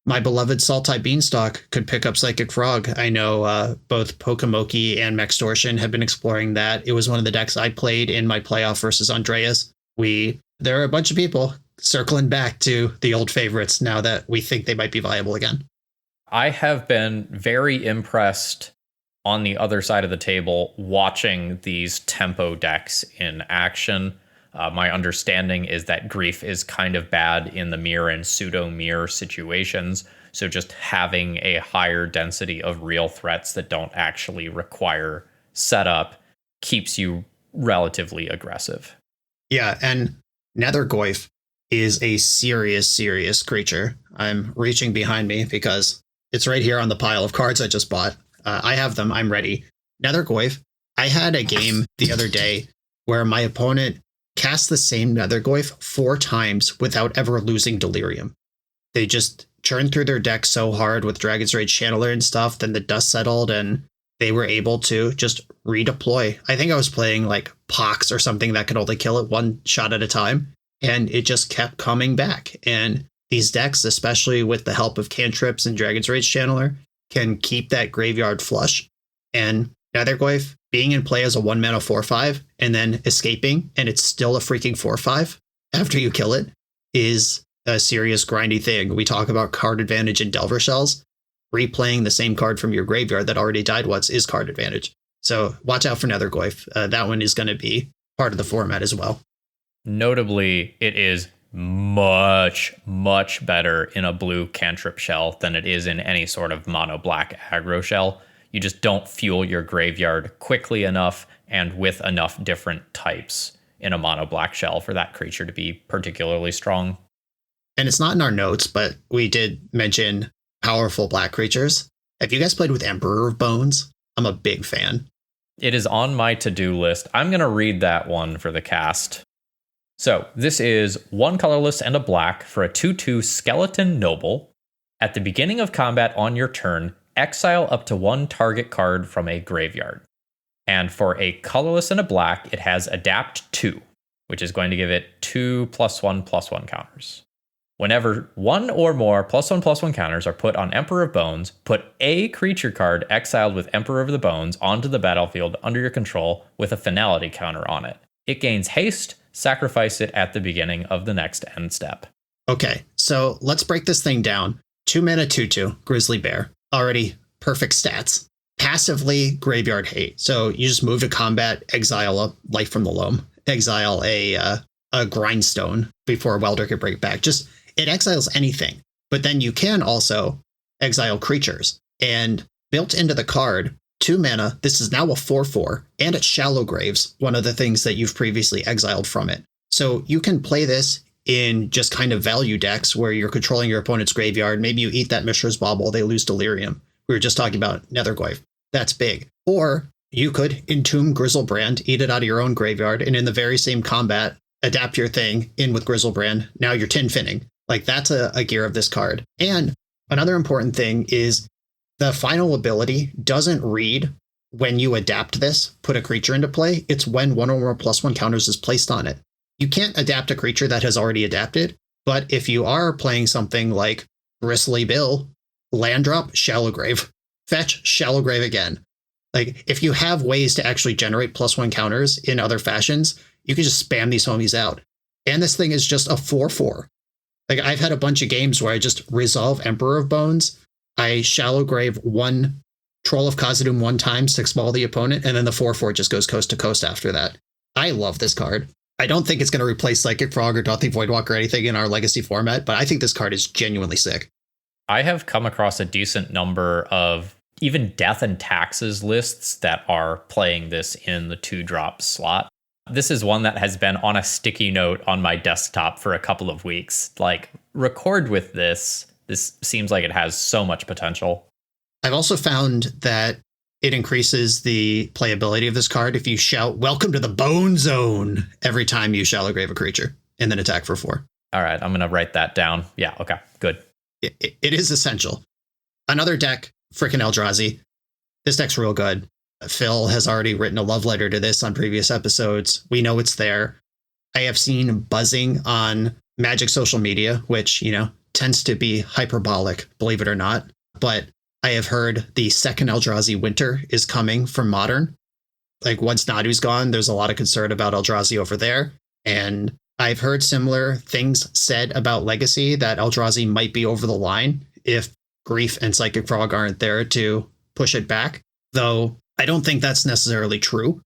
my beloved Saltai Beanstalk could pick up Psychic Frog. I know both Pokemoki and Maxtortion have been exploring that. It was one of the decks I played in my playoff versus Andreas. There are a bunch of people circling back to the old favorites now that we think they might be viable again. I have been very impressed on the other side of the table watching these tempo decks in action. My understanding is that Grief is kind of bad in the mirror and pseudo mirror situations. So just having a higher density of real threats that don't actually require setup keeps you relatively aggressive. Yeah, and Nether Goyf is a serious creature. I'm reaching behind me because it's right here on the pile of cards I just bought. I have them. I'm ready. Nether Goyf. I had a game the other day where my opponent cast the same Nether Goyf 4 times without ever losing Delirium. They just churned through their deck so hard with Dragon's Rage Channeler and stuff, then the dust settled and they were able to just redeploy. I think I was playing like Pox or something that could only kill it 1 shot at a time. And it just kept coming back. And these decks, especially with the help of cantrips and Dragon's Rage Channeler, can keep that graveyard flush. And Nether Goyf being in play as a 1-mana 4/5 and then escaping, and it's still a freaking 4/5 after you kill it, is a serious grindy thing. We talk about card advantage in Delver Shells. Replaying the same card from your graveyard that already died once is card advantage. So watch out for Nether Goyf. That one is going to be part of the format as well. Notably, it is much better in a blue cantrip shell than it is in any sort of mono black aggro shell. You just don't fuel your graveyard quickly enough and with enough different types in a mono black shell for that creature to be particularly strong. And it's not in our notes, but we did mention powerful black creatures. Have you guys played with Emperor of Bones? I'm a big fan. It is on my to-do list. I'm going to read that one for the cast. So this is 1 colorless and a black for a 2/2 Skeleton Noble. At the beginning of combat on your turn, exile up to 1 target card from a graveyard. And for a colorless and a black, it has Adapt 2, which is going to give it 2 +1/+1 counters. Whenever one or more +1/+1 counters are put on Emperor of Bones, put a creature card exiled with Emperor of the Bones onto the battlefield under your control with a finality counter on it. It gains haste, sacrifice it at the beginning of the next end step. Okay, so let's break this thing down. 2 mana 2/2, Grizzly Bear. Already perfect stats. Passively Graveyard Hate. So you just move to combat, exile a Life from the Loam, exile a Grindstone before Welder can bring it back. Just, it exiles anything. But then you can also exile creatures. And built into the card, 2 mana, this is now a 4/4, and it Shallow Graves, one of the things that you've previously exiled from it. So you can play this in just kind of value decks where you're controlling your opponent's graveyard. Maybe you eat that Mishra's Bauble, they lose Delirium. We were just talking about Nethergoyf. That's big. Or you could Entomb Grizzlebrand, eat it out of your own graveyard, and in the very same combat, adapt your thing in with Grizzlebrand. Now you're Tin Finning. Like, that's a gear of this card. And another important thing is the final ability doesn't read when you adapt this, put a creature into play. It's when one or more +1 counters is placed on it. You can't adapt a creature that has already adapted, but if you are playing something like Bristly Bill, land drop, Shallow Grave, fetch, Shallow Grave again. Like, if you have ways to actually generate +1 counters in other fashions, you can just spam these homies out. And this thing is just a 4/4. Like, I've had a bunch of games where I just resolve Emperor of Bones, I Shallow Grave one Troll of Khazad-dûm one time, 6-ball the opponent, and then the 4/4 just goes coast to coast after that. I love this card. I don't think it's going to replace Psychic Frog or Dauthi Voidwalk or anything in our Legacy format, but I think this card is genuinely sick. I have come across a decent number of even Death and Taxes lists that are playing this in the 2-drop slot. This is one that has been on a sticky note on my desktop for a couple of weeks. Like, record with this. This seems like it has so much potential. I've also found that it increases the playability of this card if you shout, "Welcome to the Bone Zone," every time you Shallow Grave a creature, and then attack for 4. All right, I'm going to write that down. Yeah, okay, good. It is essential. Another deck, frickin' Eldrazi. This deck's real good. Phil has already written a love letter to this on previous episodes. We know it's there. I have seen buzzing on Magic social media, which, tends to be hyperbolic, believe it or not. But I have heard the second Eldrazi winter is coming from Modern. Like, once Nadu's gone, there's a lot of concern about Eldrazi over there. And I've heard similar things said about Legacy, that Eldrazi might be over the line if Grief and Psychic Frog aren't there to push it back. Though I don't think that's necessarily true,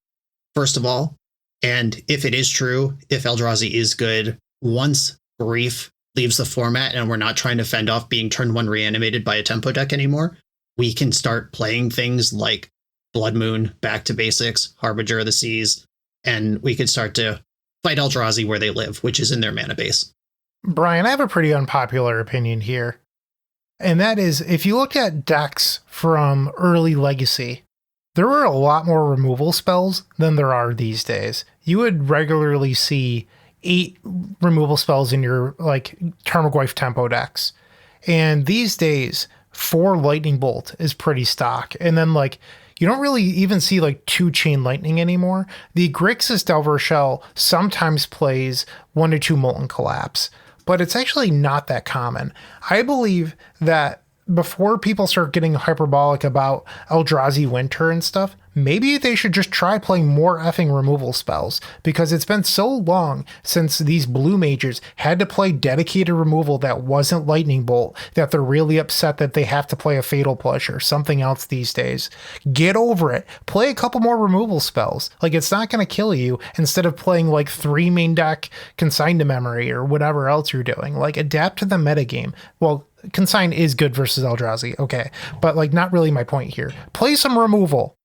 first of all. And if it is true, if Eldrazi is good, once Grief leaves the format and we're not trying to fend off being turn 1 reanimated by a tempo deck anymore, we can start playing things like Blood Moon, Back to Basics, Harbinger of the Seas, and we could start to fight Eldrazi where they live, which is in their mana base. Brian, I have a pretty unpopular opinion here. And that is, if you look at decks from early Legacy, there were a lot more removal spells than there are these days. You would regularly see 8 removal spells in your, Tarmogoyf tempo decks. And these days, 4 Lightning Bolt is pretty stock. And then, you don't really even see 2 Chain Lightning anymore. The Grixis Delver Shell sometimes plays 1 to 2 Molten Collapse, but it's actually not that common. I believe that before people start getting hyperbolic about Eldrazi Winter and stuff, maybe they should just try playing more effing removal spells, because it's been so long since these blue mages had to play dedicated removal that wasn't Lightning Bolt that they're really upset that they have to play a Fatal Push or something else these days. Get over it. Play a couple more removal spells. It's not going to kill you, instead of playing 3 main deck Consign to Memory or whatever else you're doing. Adapt to the metagame. Well, Consign is good versus Eldrazi, okay, but not really my point here. Play some removal.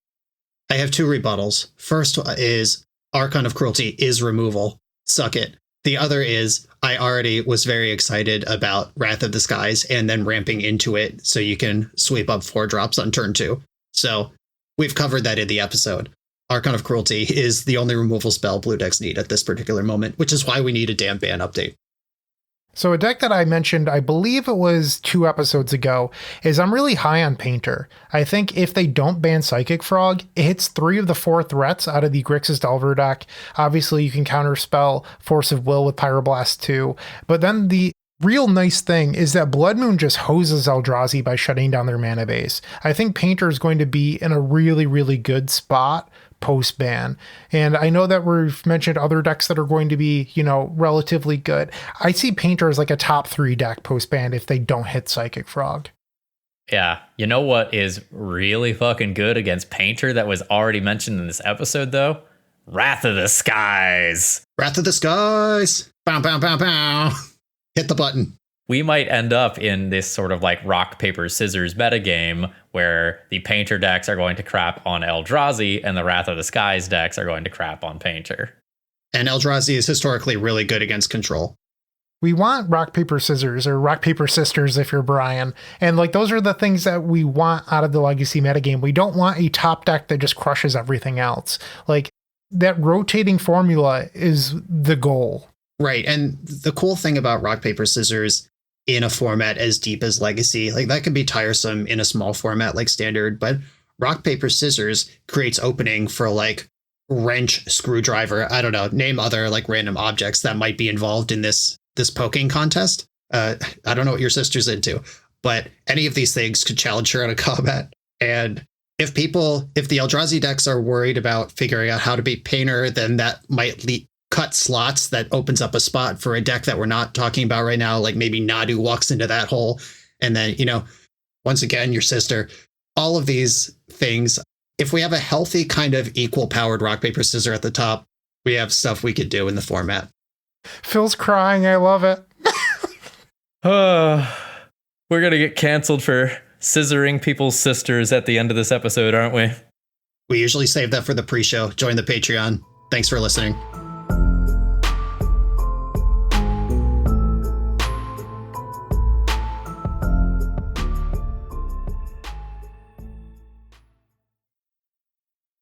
I have 2 rebuttals. First is Archon of Cruelty is removal. Suck it. The other is I already was very excited about Wrath of the Skies and then ramping into it so you can sweep up 4 drops on turn 2. So we've covered that in the episode. Archon of Cruelty is the only removal spell blue decks need at this particular moment, which is why we need a damn ban update. So a deck that I mentioned, I believe it was 2 episodes ago, is I'm really high on Painter. I think if they don't ban Psychic Frog, it hits 3 of the 4 threats out of the Grixis Delver deck. Obviously, you can counterspell Force of Will with Pyroblast 2, but then the real nice thing is that Blood Moon just hoses Eldrazi by shutting down their mana base. I think Painter is going to be in a really, really good spot post-ban. And I know that we've mentioned other decks that are going to be, relatively good. I see Painter as like a top 3 deck post-ban if they don't hit Psychic Frog. Yeah. You know what is really fucking good against Painter that was already mentioned in this episode, though? Wrath of the Skies. Wrath of the Skies. Bow, bow, bow, bow. Hit the button. We might end up in this sort of like rock, paper, scissors metagame where the Painter decks are going to crap on Eldrazi and the Wrath of the Skies decks are going to crap on Painter. And Eldrazi is historically really good against control. We want rock, paper, scissors, or rock, paper, sisters if you're Brian. And like those are the things that we want out of the Legacy metagame. We don't want a top deck that just crushes everything else. Like that rotating formula is the goal. Right. And the cool thing about rock, paper, scissors in a format as deep as Legacy, like that can be tiresome in a small format like Standard, but rock, paper, scissors creates opening for like wrench, screwdriver, I don't know, name other like random objects that might be involved in this poking contest. I don't know what your sister's into, but any of these things could challenge her out of combat. And if the Eldrazi decks are worried about figuring out how to beat Painter, then that might cut slots that opens up a spot for a deck that we're not talking about right now. Like maybe Nadu walks into that hole. And then, once again, your sister, all of these things, if we have a healthy kind of equal powered rock, paper, scissors at the top, we have stuff we could do in the format. Phil's crying. I love it. We're going to get canceled for scissoring people's sisters at the end of this episode, aren't we? We usually save that for the pre-show. Join the Patreon. Thanks for listening.